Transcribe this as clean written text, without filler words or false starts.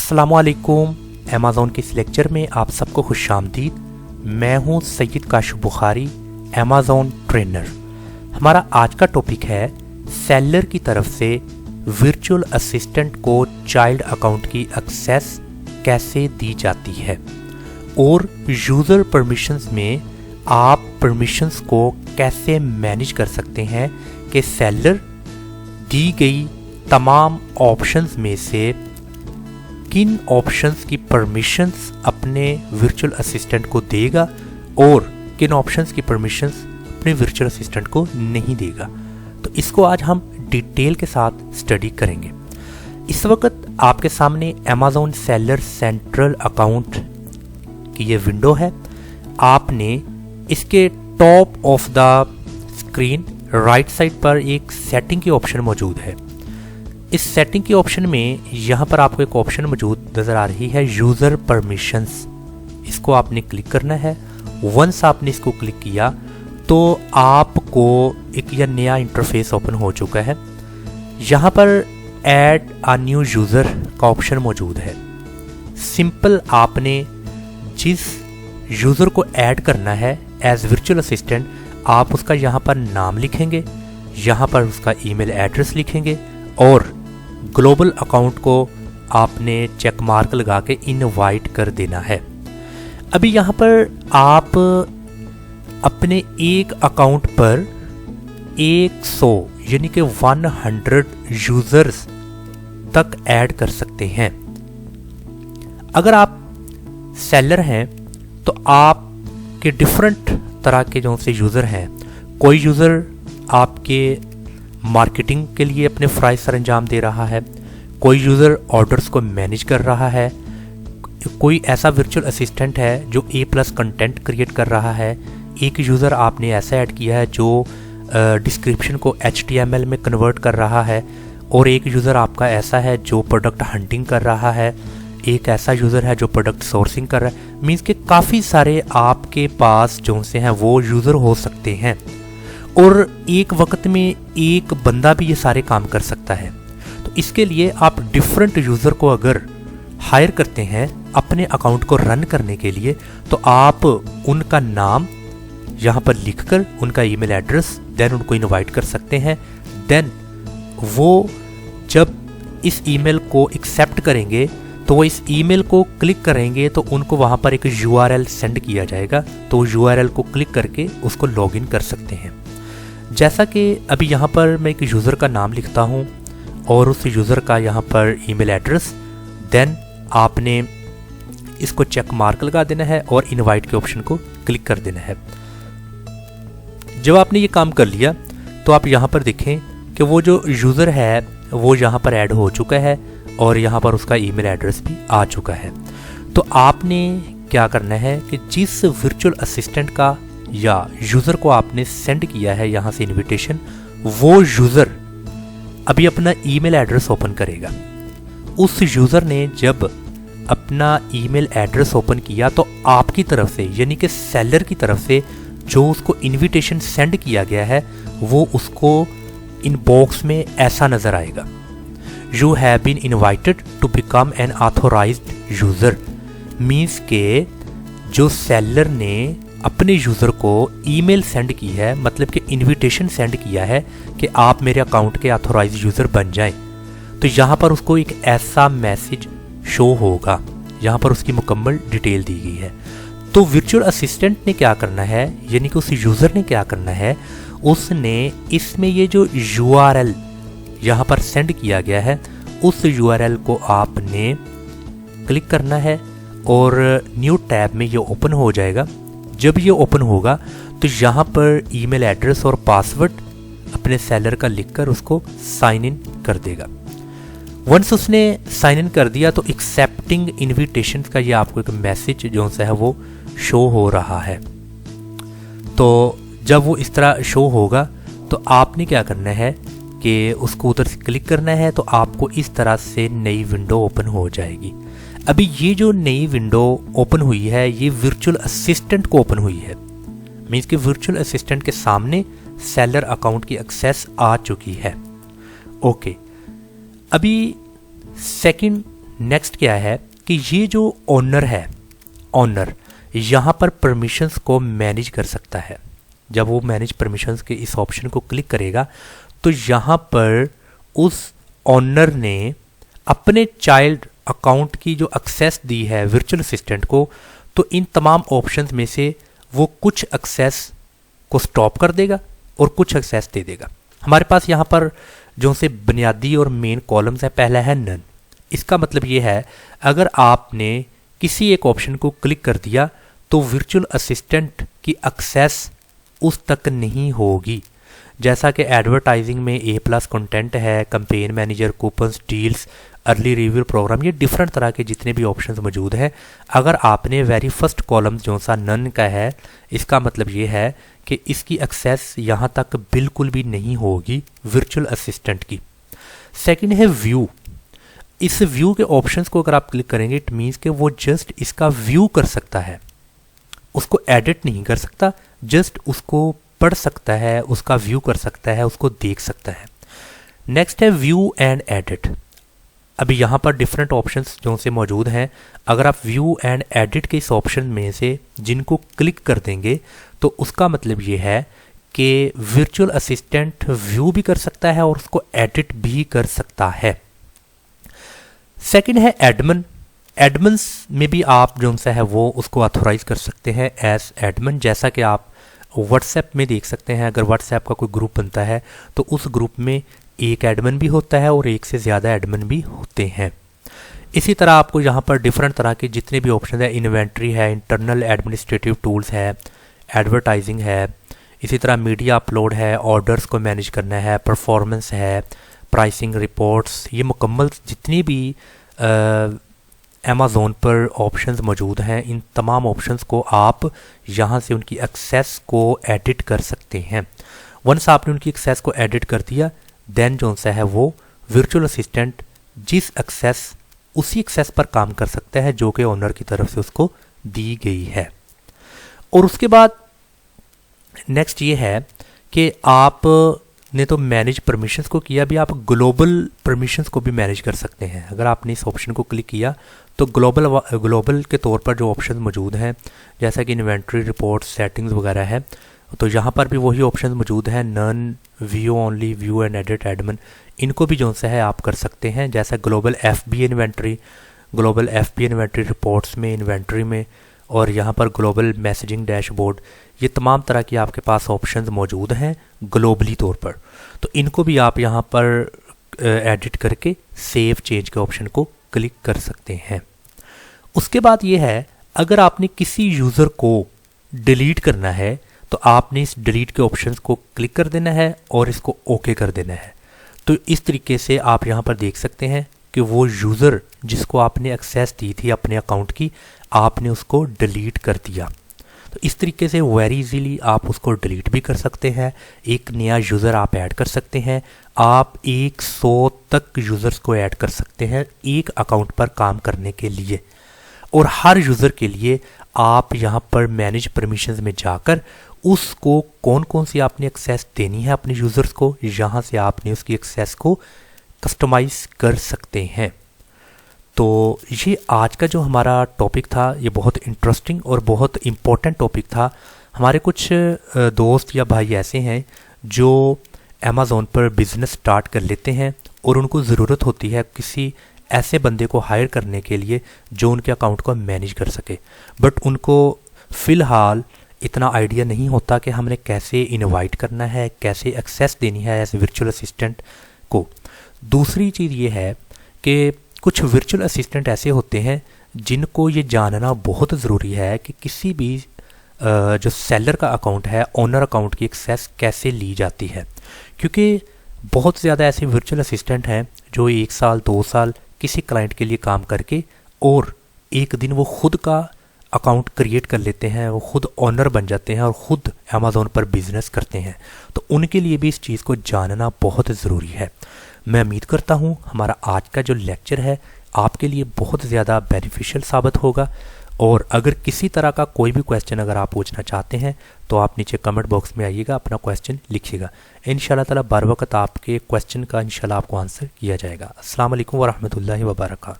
अस्सलामुअलैकुम। अमेज़ॉन के इस लेक्चर में आप सबको खुशामदीद। मैं हूं सैयद काशिफ बुखारी, अमेज़ॉन ट्रेनर। हमारा आज का टॉपिक है सेलर की तरफ से वर्चुअल असिस्टेंट को चाइल्ड अकाउंट की एक्सेस कैसे दी जाती है और यूज़र परमिशंस में आप परमिशंस को कैसे मैनेज कर सकते हैं कि सेलर दी गई तमाम ऑप्शंस में से किन ऑप्शंस की परमिशंस अपने वर्चुअल असिस्टेंट को देगा और किन ऑप्शंस की परमिशंस अपने वर्चुअल असिस्टेंट को नहीं देगा। तो इसको आज हम डिटेल के साथ स्टडी करेंगे। इस वक्त आपके सामने अमेज़ॉन सेलर सेंट्रल अकाउंट की ये विंडो है। आपने इसके top of the screen right side पर एक सेटिंग की ऑप्शन मौजूद है। इस सेटिंग के ऑप्शन में यहाँ पर आपको एक ऑप्शन मौजूद नज़र आ रही है, यूज़र परमिशंस। इसको आपने क्लिक करना है। वंस आपने इसको क्लिक किया तो आपको एक यह नया इंटरफेस ओपन हो चुका है। यहाँ पर ऐड अ न्यू यूज़र का ऑप्शन मौजूद है। सिंपल आपने जिस यूज़र को ऐड करना है एज वर्चुअल असिस्टेंट, आप उसका यहाँ पर नाम लिखेंगे, यहाँ पर उसका ईमेल एड्रेस लिखेंगे और ग्लोबल अकाउंट को आपने चेक मार्क लगा के इनवाइट कर देना है। अभी यहाँ पर आप अपने एक अकाउंट पर 100 यानी कि 100 यूजर्स तक ऐड कर सकते हैं। अगर आप सेलर हैं तो आपके डिफरेंट तरह के जो से यूज़र हैं। कोई यूज़र आपके मार्केटिंग के लिए अपने फ़राइज़ सर अंजाम दे रहा है, कोई यूज़र ऑर्डर्स को मैनेज कर रहा है, कोई ऐसा वर्चुअल असिस्टेंट है जो A+ कंटेंट क्रिएट कर रहा है, एक यूज़र आपने ऐसा ऐड किया है जो डिस्क्रिप्शन को HTML में कन्वर्ट कर रहा है, और एक यूज़र आपका ऐसा है जो प्रोडक्ट हंटिंग कर रहा है, एक ऐसा यूज़र है जो प्रोडक्ट सोर्सिंग कर रहा है। मीन्स कि काफ़ी सारे आपके पास जो से हैं वो यूज़र हो सकते हैं और एक वक्त में एक बंदा भी ये सारे काम कर सकता है। तो इसके लिए आप डिफरेंट यूज़र को अगर हायर करते हैं अपने अकाउंट को रन करने के लिए, तो आप उनका नाम यहाँ पर लिखकर उनका ईमेल एड्रेस देन उनको इनवाइट कर सकते हैं। देन वो जब इस ईमेल को एक्सेप्ट करेंगे तो वो इस ईमेल को क्लिक करेंगे तो उनको वहाँ पर एक URL सेंड किया जाएगा, तो URL को क्लिक करके उसको लॉगिन कर सकते हैं। जैसा कि अभी यहाँ पर मैं एक यूज़र का नाम लिखता हूँ और उस यूज़र का यहाँ पर ईमेल एड्रेस, देन आपने इसको चेक मार्क लगा देना है और इनवाइट के ऑप्शन को क्लिक कर देना है। जब आपने ये काम कर लिया तो आप यहाँ पर देखें कि वो जो यूज़र है वो यहाँ पर ऐड हो चुका है और यहाँ पर उसका ईमेल एड्रेस भी आ चुका है। तो आपने क्या करना है कि जिस वर्चुअल असिस्टेंट का या यूज़र को आपने सेंड किया है यहाँ से इनविटेशन, वो यूज़र अभी अपना ईमेल एड्रेस ओपन करेगा। उस यूज़र ने जब अपना ईमेल एड्रेस ओपन किया तो आपकी तरफ से यानी कि सेलर की तरफ से जो उसको इनविटेशन सेंड किया गया है वो उसको इनबॉक्स में ऐसा नज़र आएगा, you have been invited to become an authorised user. Means के जो सेलर ने अपने यूज़र को ईमेल सेंड की है, मतलब कि इनविटेशन सेंड किया है कि आप मेरे अकाउंट के ऑथोराइज्ड यूज़र बन जाएं, तो यहाँ पर उसको एक ऐसा मैसेज शो होगा। यहाँ पर उसकी मुकम्मल डिटेल दी गई है। तो वर्चुअल असिस्टेंट ने क्या करना है, यानी कि उस यूज़र ने क्या करना है, उसने इसमें ये जो URL यहाँ पर सेंड किया गया है उस URL को आपने क्लिक करना है और न्यू टैब में ये ओपन हो जाएगा। जब ये ओपन होगा तो यहाँ पर ईमेल एड्रेस और पासवर्ड अपने सेलर का लिखकर उसको साइन इन कर देगा। वंस उसने साइन इन कर दिया तो एक्सेप्टिंग इनविटेशन का ये आपको एक मैसेज जो सा है वो शो हो रहा है। तो जब वो इस तरह शो होगा तो आपने क्या करना है कि उसको उधर से क्लिक करना है, तो आपको इस तरह से नई विंडो ओपन हो जाएगी। अभी ये जो नई विंडो ओपन हुई है ये वर्चुअल असिस्टेंट को ओपन हुई है। मीन्स कि वर्चुअल असिस्टेंट के सामने सेलर अकाउंट की एक्सेस आ चुकी है। ओके, अभी सेकंड नेक्स्ट क्या है कि ये जो ओनर है, ओनर यहाँ पर परमिशंस को मैनेज कर सकता है। जब वो मैनेज परमिशंस के इस ऑप्शन को क्लिक करेगा तो यहाँ पर उस ओनर ने अपने चाइल्ड अकाउंट की जो एक्सेस दी है वर्चुअल असिस्टेंट को, तो इन तमाम ऑप्शंस में से वो कुछ एक्सेस को स्टॉप कर देगा और कुछ एक्सेस दे देगा। हमारे पास यहाँ पर जो से बुनियादी और मेन कॉलम्स है, पहला है नन। इसका मतलब ये है अगर आपने किसी एक ऑप्शन को क्लिक कर दिया तो वर्चुअल असिस्टेंट की एक्सेस उस तक नहीं होगी। जैसा कि एडवर्टाइजिंग में A+ कंटेंट है, campaign manager, coupons, deals, early review programme, ये डिफरेंट तरह के जितने भी ऑप्शंस मौजूद हैं, अगर आपने वेरी फर्स्ट कॉलम जो सा नन का है, इसका मतलब ये है कि इसकी एक्सेस यहाँ तक बिल्कुल भी नहीं होगी वर्चुअल असिस्टेंट की। सेकंड है व्यू। इस व्यू के ऑप्शंस को अगर आप क्लिक करेंगे, इट मीन्स कि वो जस्ट इसका व्यू कर सकता है, उसको एडिट नहीं कर सकता, जस्ट उसको पढ़ सकता है, उसका व्यू कर सकता है, उसको देख सकता है। नेक्स्ट है व्यू एंड एडिट। अभी यहाँ पर डिफरेंट ऑप्शंस जो से मौजूद हैं, अगर आप व्यू एंड एडिट के इस ऑप्शन में से जिनको क्लिक कर देंगे तो उसका मतलब ये है कि वर्चुअल असिस्टेंट व्यू भी कर सकता है और उसको एडिट भी कर सकता है। सेकंड है एडमिन। एडमिन्स में भी आप जो सा है वो उसको ऑथोराइज कर सकते हैं एज एडमिन। जैसा कि आप व्हाट्सएप में देख सकते हैं, अगर व्हाट्सएप का कोई ग्रुप बनता है तो उस ग्रुप में एक एडमिन भी होता है और एक से ज़्यादा एडमिन भी होते हैं। इसी तरह आपको यहाँ पर डिफरेंट तरह के जितने भी ऑप्शन है, इन्वेंट्री है, इंटरनल एडमिनिस्ट्रेटिव टूल्स है, एडवर्टाइजिंग है, इसी तरह मीडिया अपलोड है, ऑर्डर्स को मैनेज करना है, परफॉर्मेंस है, प्राइसिंग रिपोर्ट्स, ये मुकम्मल जितनी भी अमेज़ॉन पर ऑप्शंस मौजूद हैं, इन तमाम ऑप्शंस को आप यहाँ से उनकी एक्सेस को एडिट कर सकते हैं। वंस आपने उनकी एक्सेस को एडिट कर दिया, देन जो सा है वो वर्चुअल असिस्टेंट जिस एक्सेस उसी एक्सेस पर काम कर सकता है जो कि ओनर की तरफ से उसको दी गई है। और उसके बाद नेक्स्ट ये है कि आप ने तो मैनेज परमिशंस को किया, भी आप ग्लोबल परमिशंस को भी मैनेज कर सकते हैं। अगर आपने इस ऑप्शन को क्लिक किया तो ग्लोबल के तौर पर जो ऑप्शन मौजूद हैं, जैसा कि इन्वेंट्री रिपोर्ट, सेटिंग्स वगैरह है, तो यहाँ पर भी वही ऑप्शन मौजूद हैं, none, view only, view and edit, admin. इनको भी जो सा है आप कर सकते हैं, जैसा ग्लोबल FB इन्वेंट्री रिपोर्ट्स में, इन्वेंट्री में, और यहाँ पर ग्लोबल मैसेजिंग डैशबोर्ड। ये तमाम तरह की आपके पास ऑप्शंस मौजूद हैं ग्लोबली तौर पर। तो इनको भी आप यहाँ पर एडिट करके सेव चेंज के ऑप्शन को क्लिक कर सकते हैं। उसके बाद ये है, अगर आपने किसी यूज़र को डिलीट करना है तो आपने इस डिलीट के ऑप्शंस को क्लिक कर देना है और इसको ओके कर देना है। तो इस तरीके से आप यहाँ पर देख सकते हैं कि वो यूज़र जिसको आपने एक्सेस दी थी अपने अकाउंट की, आपने उसको डिलीट कर दिया। तो इस तरीके से वेरी इजीली आप उसको डिलीट भी कर सकते हैं, एक नया यूज़र आप ऐड कर सकते हैं। आप 100 तक यूज़र्स को ऐड कर सकते हैं एक अकाउंट पर काम करने के लिए, और हर यूज़र के लिए आप यहाँ पर मैनेज परमिशंस में जाकर उसको कौन कौन सी आपने एक्सेस देनी है अपने यूज़र्स को, यहाँ से आपने उसकी एक्सेस को कस्टमाइज़ कर सकते हैं। तो ये आज का जो हमारा टॉपिक था, ये बहुत इंटरेस्टिंग और बहुत इम्पोर्टेंट टॉपिक था। हमारे कुछ दोस्त या भाई ऐसे हैं जो अमेज़ॉन पर बिज़नेस स्टार्ट कर लेते हैं और उनको ज़रूरत होती है किसी ऐसे बंदे को हायर करने के लिए जो उनके अकाउंट को मैनेज कर सके, बट उनको फ़िलहाल इतना आइडिया नहीं होता कि हमने कैसे इनवाइट करना है, कैसे एक्सेस देनी है एज वर्चुअल असिस्टेंट को। दूसरी चीज़ ये है कि कुछ वर्चुअल असिस्टेंट ऐसे होते हैं जिनको ये जानना बहुत ज़रूरी है कि किसी भी जो सेलर का अकाउंट है, ओनर अकाउंट की एक्सेस कैसे ली जाती है, क्योंकि बहुत ज़्यादा ऐसे वर्चुअल असिस्टेंट हैं जो 1 साल 2 साल किसी क्लाइंट के लिए काम करके और एक दिन वो खुद का अकाउंट क्रिएट कर लेते हैं, वो खुद ओनर बन जाते हैं और ख़ुद अमेज़ॉन पर बिज़नेस करते हैं। तो उनके लिए भी इस चीज़ को जानना बहुत ज़रूरी है। मैं उम्मीद करता हूँ हमारा आज का जो लेक्चर है आपके लिए बहुत ज़्यादा बेनिफिशियल साबित होगा, और अगर किसी तरह का कोई भी क्वेश्चन अगर आप पूछना चाहते हैं तो आप नीचे कमेंट बॉक्स में आइएगा, अपना क्वेश्चन लिखिएगा। इंशाल्लाह ताला बर वक्त आपके क्वेश्चन का इंशाल्लाह आपको आंसर किया जाएगा। अस्सलाम वालेकुम वरहमतुल्लाहि वबरकातुहू।